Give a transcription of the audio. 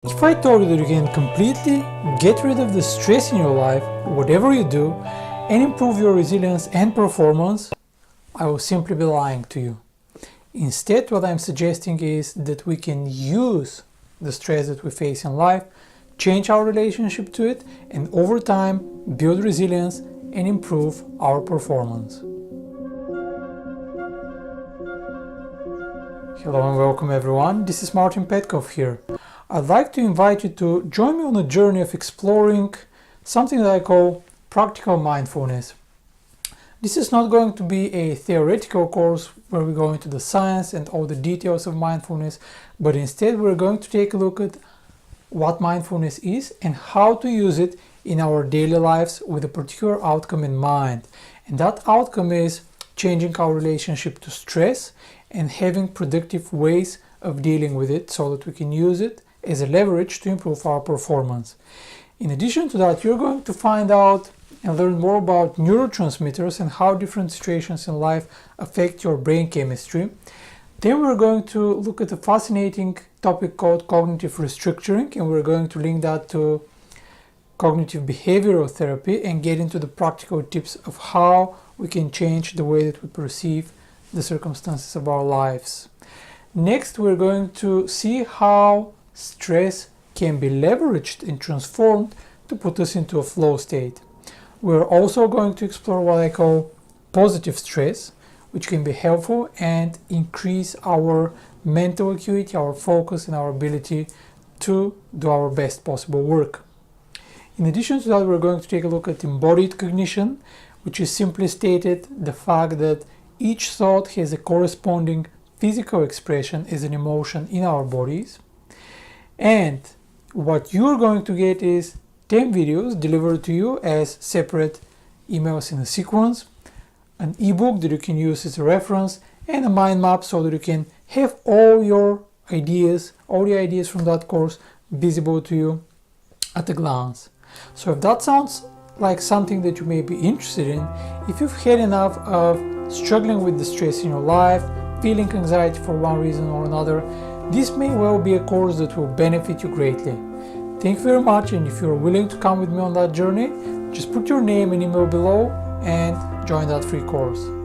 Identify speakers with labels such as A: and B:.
A: If I told you that you can completely get rid of the stress in your life, whatever you do, and improve your resilience and performance, I will simply be lying to you. Instead, what I'm suggesting is that we can use the stress that we face in life, change our relationship to it, and over time, build resilience and improve our performance. Hello and welcome everyone, this is Martin Petkov here. I'd like to invite you to join me on a journey of exploring something that I call practical mindfulness. This is not going to be a theoretical course where we go into the science and all the details of mindfulness, but instead we're going to take a look at what mindfulness is and how to use it in our daily lives with a particular outcome in mind. And that outcome is changing our relationship to stress and having productive ways of dealing with it so that we can use it as a leverage to improve our performance. In addition to that, you're going to find out and learn more about neurotransmitters and how different situations in life affect your brain chemistry. Then we're going to look at a fascinating topic called cognitive restructuring, and we're going to link that to cognitive behavioral therapy and get into the practical tips of how we can change the way that we perceive the circumstances of our lives. Next, we're going to see how stress can be leveraged and transformed to put us into a flow state. We're also going to explore what I call positive stress, which can be helpful and increase our mental acuity, our focus, and our ability to do our best possible work. In addition to that, we're going to take a look at embodied cognition, which is simply stated the fact that each thought has a corresponding physical expression as an emotion in our bodies. And what you're going to get is 10 videos delivered to you as separate emails in a sequence, an ebook that you can use as a reference, and a mind map so that you can have all your ideas, all the ideas from that course visible to you at a glance. So if that sounds like something that you may be interested in, if you've had enough of struggling with the stress in your life, feeling anxiety for one reason or another, this may well be a course that will benefit you greatly. Thank you very much, and if you're willing to come with me on that journey, just put your name and email below and join that free course.